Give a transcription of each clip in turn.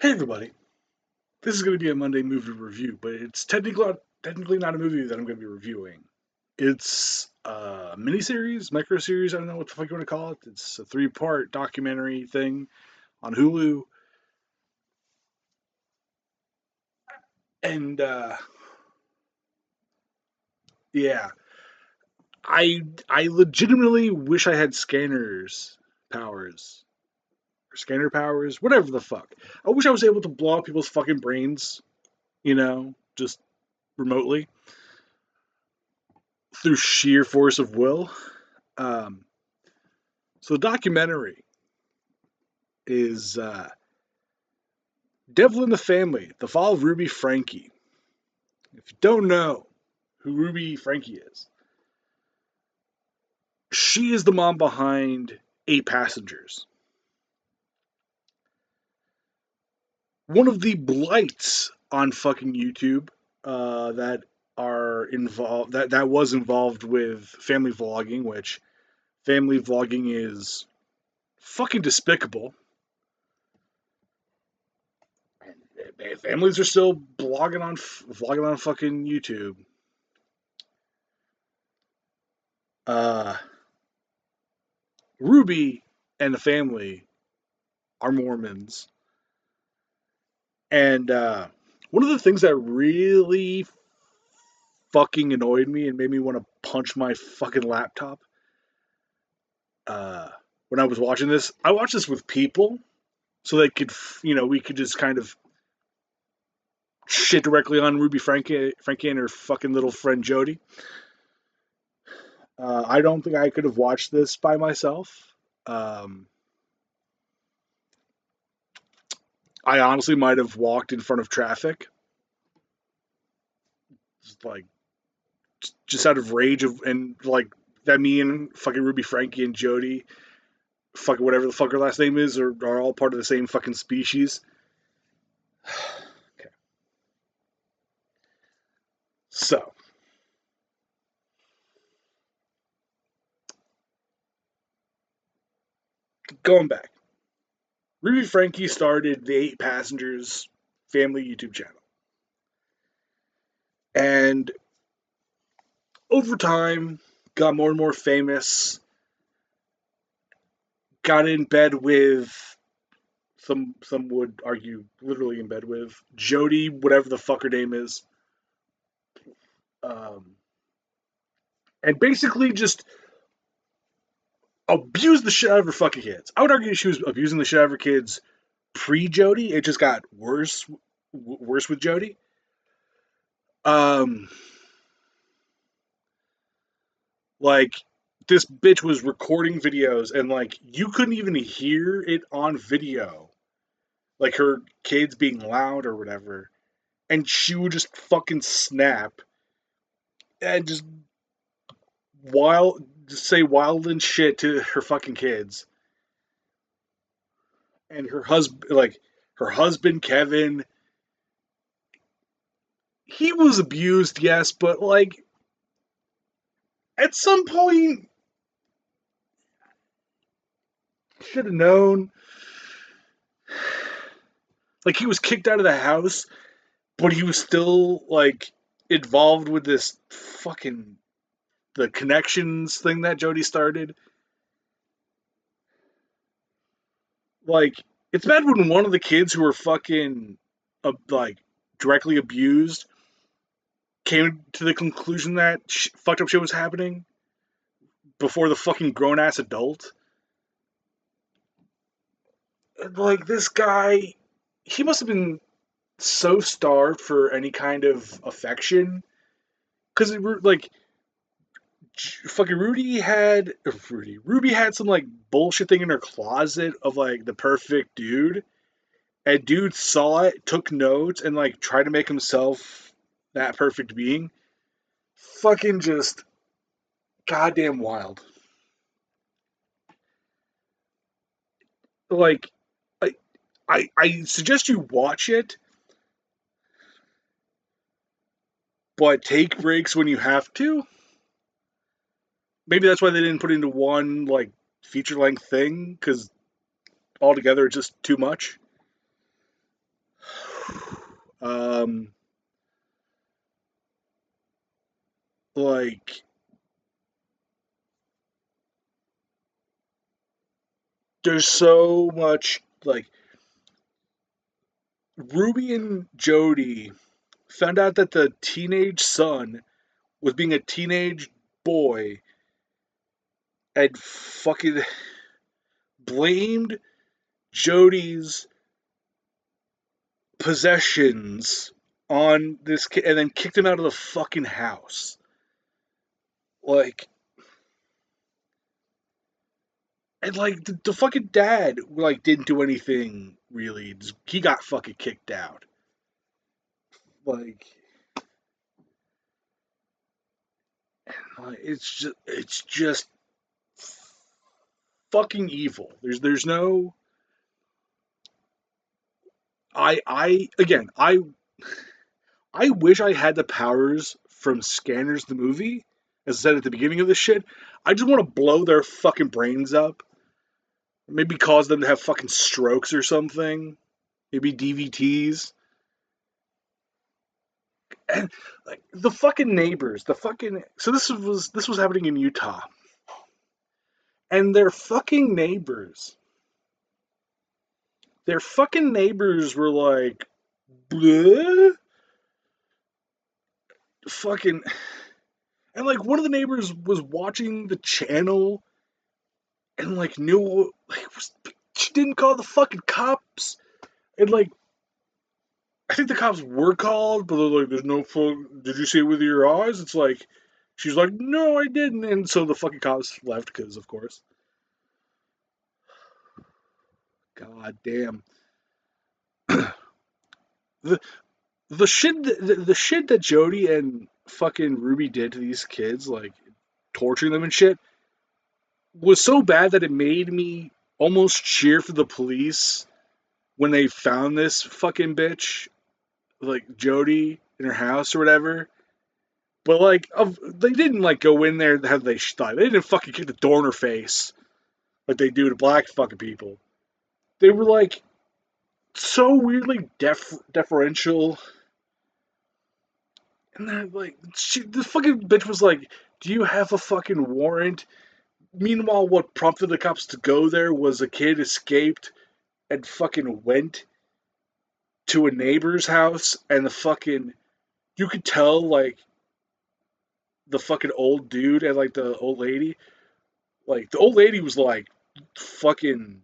Hey everybody, this is going to be a Monday movie review, but it's technically not a movie that I'm going to be reviewing. It's a miniseries, microseries, I don't know what the fuck you want to call it. It's a three-part documentary thing on Hulu, and yeah, I legitimately wish I had scanner powers, whatever the fuck. I wish I was able to blow up people's fucking brains, just remotely through sheer force of will. Um, So the documentary is Devil in the Family, The Fall of Ruby Franke. If you don't know who Ruby Franke is, she is the mom behind 8 Passengers. One of the blights on fucking YouTube that are involved that was involved with family vlogging, which family vlogging is fucking despicable. Families are still vlogging on fucking YouTube. Uh, Ruby and the family are Mormons, and one of the things that really fucking annoyed me and made me want to punch my fucking laptop uh, when I was watching this, I watched this with people so they could, we could just kind of shit directly on Frankie and her fucking little friend Jody. I don't think I could have watched this by myself. Um, I honestly might have walked in front of traffic, just like just out of rage and like that me and fucking Ruby Frankie and Jody, fucking whatever the fuck her last name is, are all part of the same fucking species. Okay. So, going back. Ruby Frankie started the 8 Passengers family YouTube channel. And over time, got more and more famous, got in bed with some would argue literally in bed with Jody, whatever the fuck her name is. Um, and basically just abused the shit out of her fucking kids. I would argue she was abusing the shit out of her kids pre Jody. It just got worse with Jody. Um, like this bitch was recording videos and like you couldn't even hear it on video, like her kids being loud or whatever, and she would just fucking snap and just say wild and shit to her fucking kids and her husband Kevin. He was abused, yes, but like at some point should have known. Like he was kicked out of the house, but he was still like involved with this fucking the connections thing that Jody started. Like it's bad when one of the kids who were fucking like directly abused came to the conclusion that fucked up shit was happening before the fucking grown ass adult. Like this guy, he must have been so starved for any kind of affection because like fucking Ruby had some like bullshit thing in her closet of like the perfect dude, and dude saw it, took notes, and like tried to make himself that perfect being. Fucking just goddamn wild. Like I I suggest you watch it, but take breaks when you have to. Maybe that's why they didn't put it into one like feature length thing because altogether it's just too much. Like there's so much like Ruby and Jody found out that the teenage son was being a teenage boy and fucking blamed Jody's possessions on this kid and then kicked him out of the fucking house. Like, and like the fucking dad like didn't do anything really. He got fucking kicked out. Like, it's just fucking evil. There's no I again I wish I had the powers from Scanners the movie, as I said at the beginning of this shit. I just want to blow their fucking brains up. Maybe cause them to have fucking strokes or something. Maybe DVTs. And like the fucking neighbors, the fucking so this was happening in Utah. And their fucking neighbors were like bleh? Fucking and like one of the neighbors was watching the channel and like knew like she didn't call the fucking cops and like I think the cops were called, but they're like, "There's no fuck. Did you see it with your eyes?" It's like she's like, "No, I didn't," and so the fucking cops left because, of course, god damn the the shit that Jody and fucking Ruby did to these kids, like torturing them and shit, was so bad that it made me almost cheer for the police when they found this fucking bitch, like Jody in her house or whatever. But like, they didn't like go in there how they thought. They didn't fucking kick the door in her face like they do to black fucking people. They were like so weirdly deferential, and then like the fucking bitch was like, "Do you have a fucking warrant?" Meanwhile, what prompted the cops to go there was a kid escaped and fucking went to a neighbor's house, and the fucking you could tell like the fucking old dude and like the old lady, like the old lady was like fucking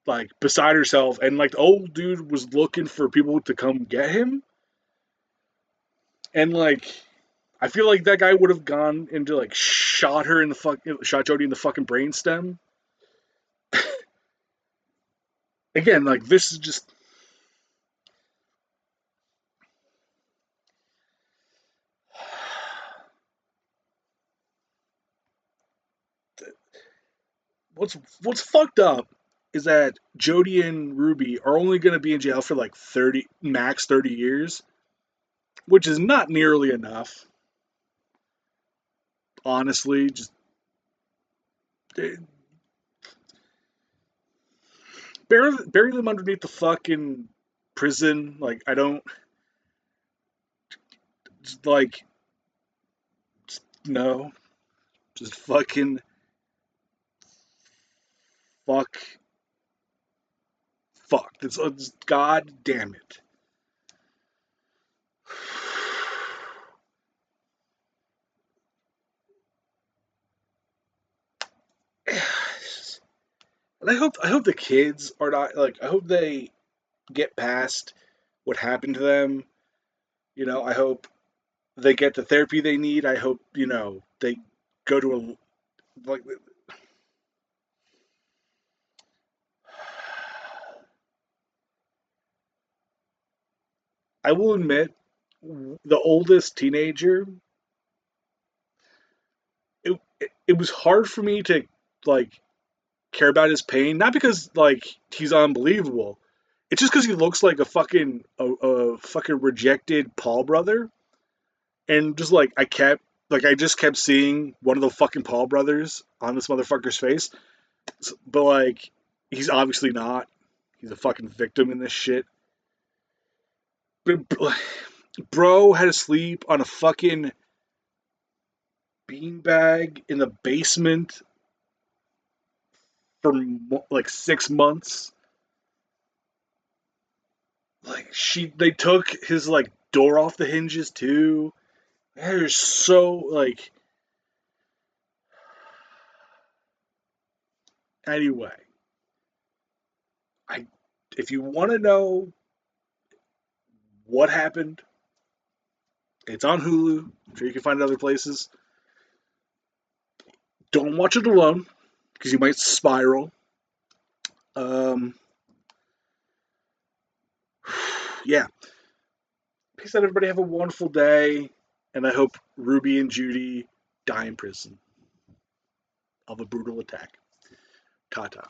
like beside herself, and like the old dude was looking for people to come get him, and like I feel like that guy would have gone into like shot Jody in the fucking brainstem. Again, like this is just what's fucked up is that Jody and Ruby are only going to be in jail for like 30 years, which is not nearly enough. Honestly, just eh, bury them underneath the fucking prison. Like I don't just like no, just fucking fuck fuck. It's god damn it. And I hope the kids are not like I hope they get past what happened to them. I hope they get the therapy they need. I hope they go to a like. I will admit, the oldest teenager, it was hard for me to like care about his pain. Not because like he's unbelievable. It's just because he looks like a fucking rejected Paul brother, and just like I just kept seeing one of the fucking Paul brothers on this motherfucker's face, but like, he's obviously not. He's a fucking victim in this shit. Bro had to sleep on a fucking beanbag in the basement for like 6 months. Like they took his like door off the hinges too. They're so like. Anyway, I if you want to know what happened, it's on Hulu. I'm sure you can find it other places. Don't watch it alone because you might spiral. Um, yeah. Peace out, everybody. Have a wonderful day, and I hope Ruby and Judy die in prison of a brutal attack. Ta ta.